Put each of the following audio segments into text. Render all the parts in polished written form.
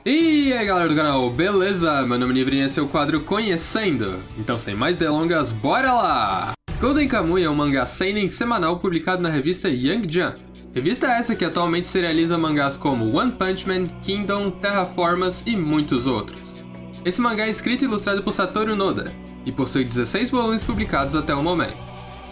E aí galera do canal, beleza? Meu nome é Nibrin e esse é o quadro Conhecendo. Então sem mais delongas, bora lá! Golden Kamuy é um mangá seinen semanal publicado na revista Young Jump. Revista essa que atualmente serializa mangás como One Punch Man, Kingdom, Terraformas e muitos outros. Esse mangá é escrito e ilustrado por Satoru Noda, e possui 16 volumes publicados até o momento.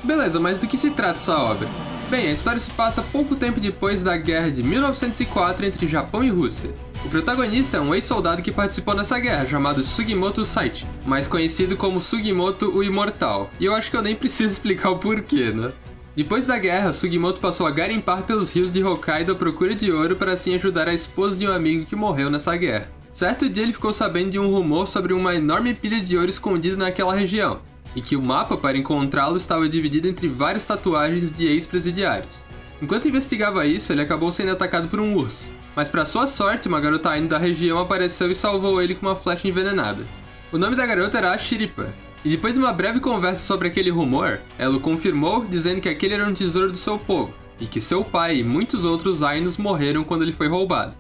Beleza, mas do que se trata essa obra? Bem, a história se passa pouco tempo depois da guerra de 1904 entre Japão e Rússia. O protagonista é um ex-soldado que participou nessa guerra, chamado Sugimoto Saichi, mais conhecido como Sugimoto o Imortal, e eu acho que eu nem preciso explicar o porquê, né? Depois da guerra, Sugimoto passou a garimpar pelos rios de Hokkaido à procura de ouro para assim ajudar a esposa de um amigo que morreu nessa guerra. Certo dia ele ficou sabendo de um rumor sobre uma enorme pilha de ouro escondida naquela região, e que o mapa para encontrá-lo estava dividido entre várias tatuagens de ex-presidiários. Enquanto investigava isso, ele acabou sendo atacado por um urso. Mas para sua sorte, uma garota indo da região apareceu e salvou ele com uma flecha envenenada. O nome da garota era Ashiripa, e depois de uma breve conversa sobre aquele rumor, ela o confirmou dizendo que aquele era um tesouro do seu povo, e que seu pai e muitos outros Ainos morreram quando ele foi roubado.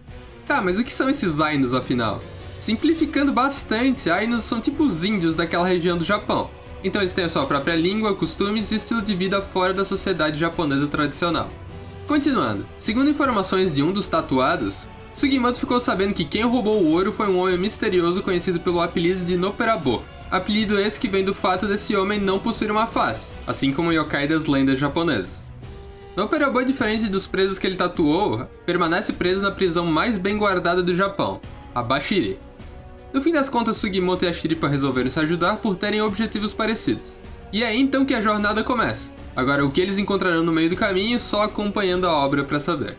Tá, mas o que são esses Ainos afinal? Simplificando bastante, Ainos são tipo os índios daquela região do Japão. Então eles têm a sua própria língua, costumes e estilo de vida fora da sociedade japonesa tradicional. Continuando, segundo informações de um dos tatuados, Sugimoto ficou sabendo que quem roubou o ouro foi um homem misterioso conhecido pelo apelido de Noperabo. Apelido esse que vem do fato desse homem não possuir uma face, assim como yokai das lendas japonesas. Noperabo, diferente dos presos que ele tatuou, permanece preso na prisão mais bem guardada do Japão, a Bashiri. No fim das contas, Sugimoto e Ashiripa resolveram se ajudar por terem objetivos parecidos. E é aí então que a jornada começa. Agora, o que eles encontrarão no meio do caminho, só acompanhando a obra para saber.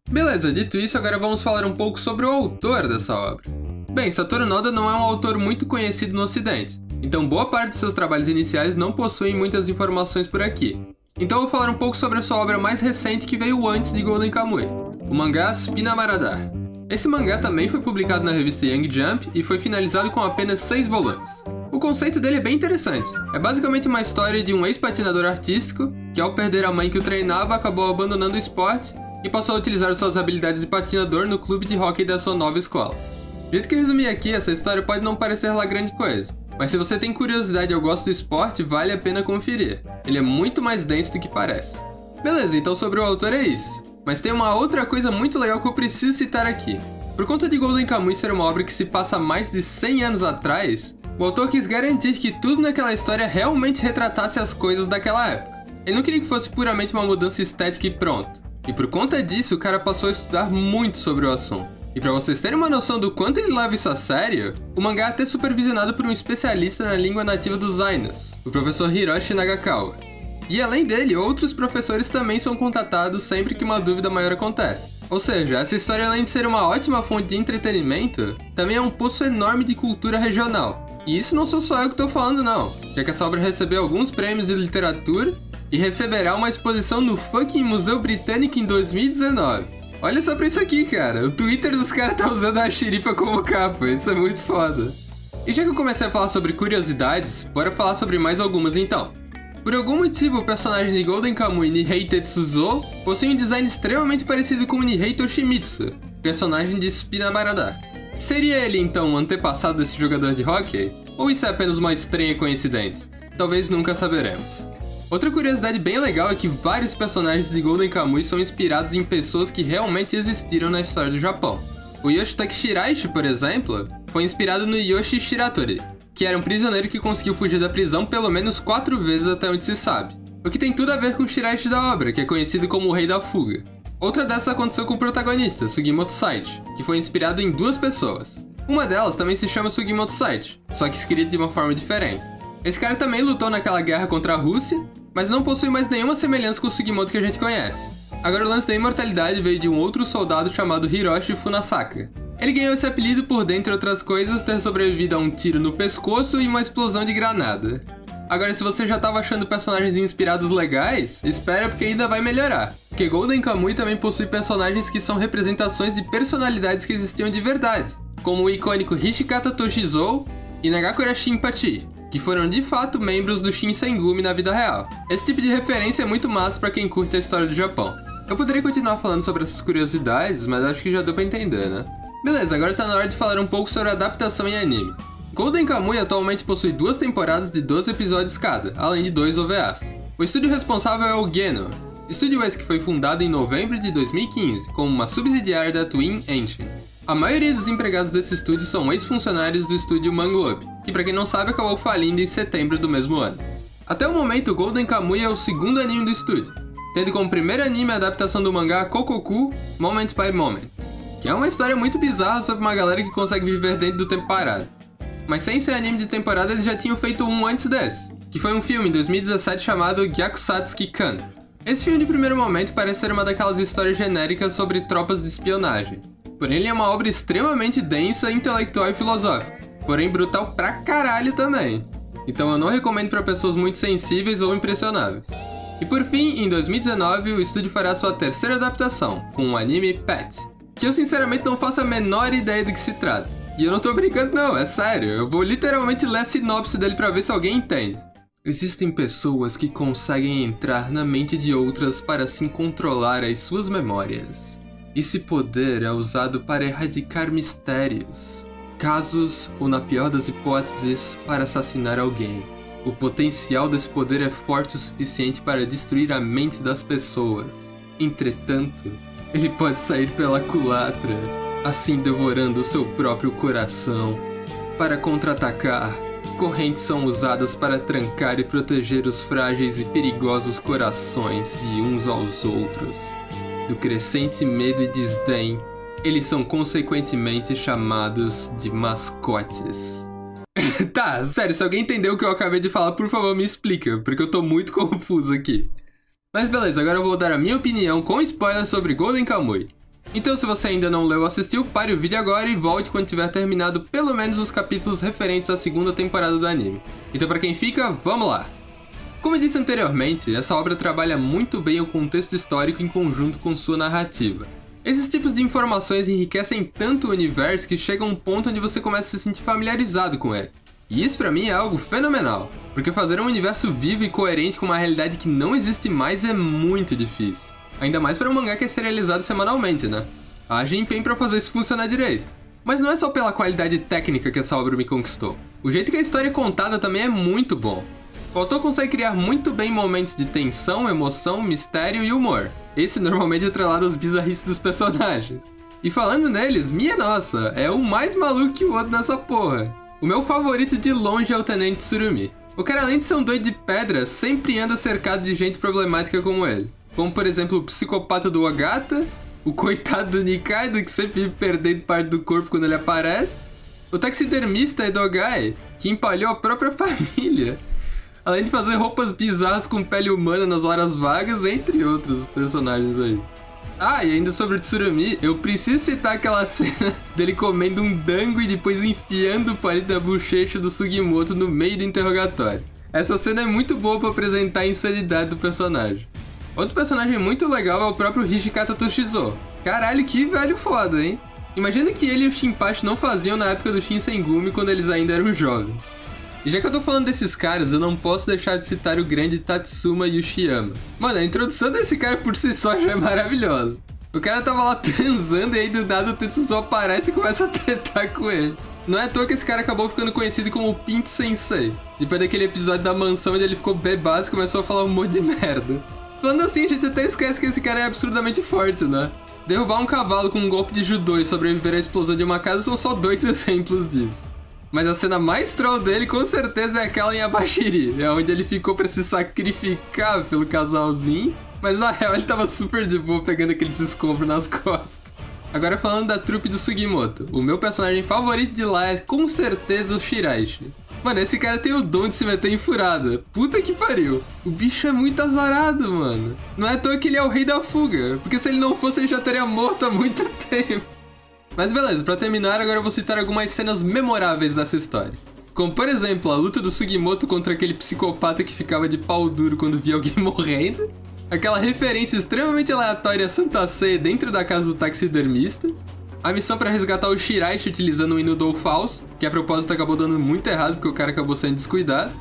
Beleza, dito isso, agora vamos falar um pouco sobre o autor dessa obra. Bem, Satoru Noda não é um autor muito conhecido no ocidente, então boa parte de seus trabalhos iniciais não possuem muitas informações por aqui. Então eu vou falar um pouco sobre a sua obra mais recente que veio antes de Golden Kamuy, o mangá Spina Maradar. Esse mangá também foi publicado na revista Young Jump e foi finalizado com apenas 6 volumes. O conceito dele é bem interessante. É basicamente uma história de um ex-patinador artístico que, ao perder a mãe que o treinava, acabou abandonando o esporte e passou a utilizar suas habilidades de patinador no clube de hóquei da sua nova escola. Do jeito que eu resumi aqui, essa história pode não parecer lá grande coisa, mas se você tem curiosidade ou gosta do esporte, vale a pena conferir. Ele é muito mais denso do que parece. Beleza, então sobre o autor é isso. Mas tem uma outra coisa muito legal que eu preciso citar aqui. Por conta de Golden Kamuy ser uma obra que se passa mais de 100 anos atrás, o autor quis garantir que tudo naquela história realmente retratasse as coisas daquela época. Ele não queria que fosse puramente uma mudança estética e pronto. E por conta disso, o cara passou a estudar muito sobre o assunto. E pra vocês terem uma noção do quanto ele leva isso a sério, o mangá é até supervisionado por um especialista na língua nativa dos Ainos, o professor Hiroshi Nagakawa. E além dele, outros professores também são contatados sempre que uma dúvida maior acontece. Ou seja, essa história, além de ser uma ótima fonte de entretenimento, também é um poço enorme de cultura regional. E isso não sou só eu que tô falando não, já que essa obra recebeu alguns prêmios de literatura e receberá uma exposição no fucking Museu Britânico em 2019. Olha só pra isso aqui, cara, o Twitter dos caras tá usando a Ashiripa como capa, isso é muito foda. E já que eu comecei a falar sobre curiosidades, bora falar sobre mais algumas então. Por algum motivo, o personagem de Golden Kamuy, Nihei Tetsuzo, possui um design extremamente parecido com o Nihei Toshimitsu, personagem de Spina Maradar. Seria ele então um antepassado desse jogador de hóquei? Ou isso é apenas uma estranha coincidência? Talvez nunca saberemos. Outra curiosidade bem legal é que vários personagens de Golden Kamuy são inspirados em pessoas que realmente existiram na história do Japão. O Yoshitake Shiraishi, por exemplo, foi inspirado no Yoshi Shiratori, que era um prisioneiro que conseguiu fugir da prisão pelo menos 4 vezes até onde se sabe. O que tem tudo a ver com o Shiraishi da obra, que é conhecido como o Rei da Fuga. Outra dessas aconteceu com o protagonista, Sugimoto Saichi, que foi inspirado em 2 pessoas. Uma delas também se chama Sugimoto Saichi, só que escrito de uma forma diferente. Esse cara também lutou naquela guerra contra a Rússia, mas não possui mais nenhuma semelhança com o Sugimoto que a gente conhece. Agora o lance da imortalidade veio de um outro soldado chamado Hiroshi Funasaka. Ele ganhou esse apelido por, dentre outras coisas, ter sobrevivido a um tiro no pescoço e uma explosão de granada. Agora, se você já estava achando personagens inspirados legais, espera porque ainda vai melhorar. Porque Golden Kamuy também possui personagens que são representações de personalidades que existiam de verdade, como o icônico Hishikata Toshizou e Nagakura Shinpachi, que foram de fato membros do Shinsengumi na vida real. Esse tipo de referência é muito massa pra quem curte a história do Japão. Eu poderia continuar falando sobre essas curiosidades, mas acho que já deu pra entender, né? Beleza, agora tá na hora de falar um pouco sobre a adaptação em anime. Golden Kamuy atualmente possui 2 temporadas de 12 episódios cada, além de 2 OVAs. O estúdio responsável é o Geno, estúdio esse que foi fundado em novembro de 2015, como uma subsidiária da Twin Engine. A maioria dos empregados desse estúdio são ex-funcionários do estúdio Manglobe, que pra quem não sabe acabou falindo em setembro do mesmo ano. Até o momento, Golden Kamuy é o segundo anime do estúdio, tendo como primeiro anime a adaptação do mangá Kokoku Moment by Moment, que é uma história muito bizarra sobre uma galera que consegue viver dentro do tempo parado. Mas sem ser anime de temporada, eles já tinham feito um antes desse, que foi um filme em 2017 chamado Gyakusatsuki-kan. Esse filme de primeiro momento parece ser uma daquelas histórias genéricas sobre tropas de espionagem. Porém, ele é uma obra extremamente densa, intelectual e filosófica, porém brutal pra caralho também. Então eu não recomendo pra pessoas muito sensíveis ou impressionáveis. E por fim, em 2019, o estúdio fará sua terceira adaptação, com o anime Pet, que eu sinceramente não faço a menor ideia do que se trata. E eu não tô brincando não, é sério, eu vou literalmente ler a sinopse dele pra ver se alguém entende. Existem pessoas que conseguem entrar na mente de outras para assim controlar as suas memórias. Esse poder é usado para erradicar mistérios, casos ou, na pior das hipóteses, para assassinar alguém. O potencial desse poder é forte o suficiente para destruir a mente das pessoas. Entretanto, ele pode sair pela culatra, assim devorando o seu próprio coração. Para contra-atacar, correntes são usadas para trancar e proteger os frágeis e perigosos corações de uns aos outros. Do crescente medo e desdém, eles são consequentemente chamados de mascotes. Tá, sério, se alguém entendeu o que eu acabei de falar, por favor me explica, porque eu tô muito confuso aqui. Mas beleza, agora eu vou dar a minha opinião com spoilers sobre Golden Kamuy. Então se você ainda não leu ou assistiu, pare o vídeo agora e volte quando tiver terminado pelo menos os capítulos referentes à segunda temporada do anime. Então pra quem fica, vamos lá! Como eu disse anteriormente, essa obra trabalha muito bem o contexto histórico em conjunto com sua narrativa. Esses tipos de informações enriquecem tanto o universo que chega a um ponto onde você começa a se sentir familiarizado com ele. E isso pra mim é algo fenomenal, porque fazer um universo vivo e coerente com uma realidade que não existe mais é muito difícil. Ainda mais para um mangá que é serializado semanalmente, né? Haja empenho pra fazer isso funcionar direito. Mas não é só pela qualidade técnica que essa obra me conquistou. O jeito que a história é contada também é muito bom. O autor consegue criar muito bem momentos de tensão, emoção, mistério e humor. Esse normalmente é atrelado às bizarrices dos personagens. E falando neles, minha nossa, é um mais maluco que o outro nessa porra. O meu favorito de longe é o Tenente Tsurumi. O cara, além de ser um doido de pedra, sempre anda cercado de gente problemática como ele. Como por exemplo o psicopata do Ogata, o coitado do Nikaido que sempre vive perdendo parte do corpo quando ele aparece, o taxidermista Edogai, que empalhou a própria família, além de fazer roupas bizarras com pele humana nas horas vagas, entre outros personagens aí. Ah, e ainda sobre o Tsurumi, eu preciso citar aquela cena dele comendo um dango e depois enfiando o palito da bochecha do Sugimoto no meio do interrogatório. Essa cena é muito boa pra apresentar a insanidade do personagem. Outro personagem muito legal é o próprio Hijikata Toshizo. Caralho, que velho foda, hein? Imagina que ele e o Shinpachi não faziam na época do Shinsengumi quando eles ainda eram jovens. E já que eu tô falando desses caras, eu não posso deixar de citar o grande Tatsuma Yoshiyama. Mano, a introdução desse cara por si só já é maravilhosa. O cara tava lá transando e aí do nada o Tetsuzo aparece e começa a tretar com ele. Não é à toa que esse cara acabou ficando conhecido como o Pink Sensei. Depois daquele episódio da mansão onde ele ficou bebaço e começou a falar um monte de merda. Falando assim, a gente até esquece que esse cara é absurdamente forte, né? Derrubar um cavalo com um golpe de judô e sobreviver à explosão de uma casa são só 2 exemplos disso. Mas a cena mais troll dele com certeza é aquela em Abashiri, é onde ele ficou pra se sacrificar pelo casalzinho, mas na real ele tava super de boa pegando aqueles escombros nas costas. Agora falando da trupe do Sugimoto, o meu personagem favorito de lá é com certeza o Shiraishi. Mano, esse cara tem o dom de se meter em furada. Puta que pariu. O bicho é muito azarado, mano. Não é à toa que ele é o rei da fuga, porque se ele não fosse ele já teria morto há muito tempo. Mas beleza, pra terminar, agora eu vou citar algumas cenas memoráveis dessa história. Como, por exemplo, a luta do Sugimoto contra aquele psicopata que ficava de pau duro quando via alguém morrendo. Aquela referência extremamente aleatória a Santa Ceia dentro da casa do taxidermista. A missão pra resgatar o Shiraishi utilizando um Inudou falso, que a propósito acabou dando muito errado porque o cara acabou sendo descuidado.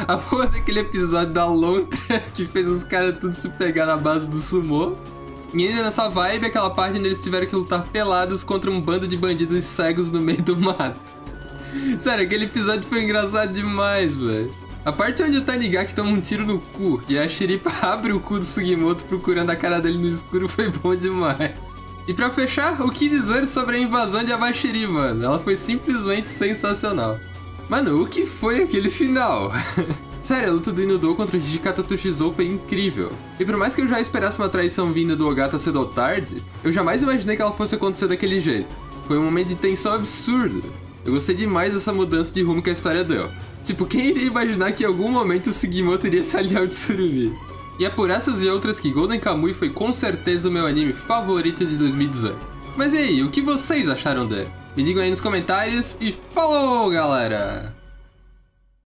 A porra daquele episódio da lontra que fez os caras tudo se pegar na base do sumô. E ainda nessa vibe, aquela parte onde eles tiveram que lutar pelados contra um bando de bandidos cegos no meio do mato. Sério, aquele episódio foi engraçado demais, velho. A parte onde o Tanigaki toma um tiro no cu e a Shiripa abre o cu do Sugimoto procurando a cara dele no escuro foi bom demais. E pra fechar, o que dizer sobre a invasão de Abashiri, mano? Ela foi simplesmente sensacional. Mano, o que foi aquele final? Sério, a luta do Inudou contra o Hijikata Toshizou foi incrível. E por mais que eu já esperasse uma traição vinda do Ogata cedo ou tarde, eu jamais imaginei que ela fosse acontecer daquele jeito. Foi um momento de tensão absurdo. Eu gostei demais dessa mudança de rumo que a história deu. Tipo, quem iria imaginar que em algum momento o Sugimoto iria se aliar ao Tsurumi? E é por essas e outras que Golden Kamuy foi com certeza o meu anime favorito de 2018. Mas e aí, o que vocês acharam dele? Me digam aí nos comentários e falou, galera!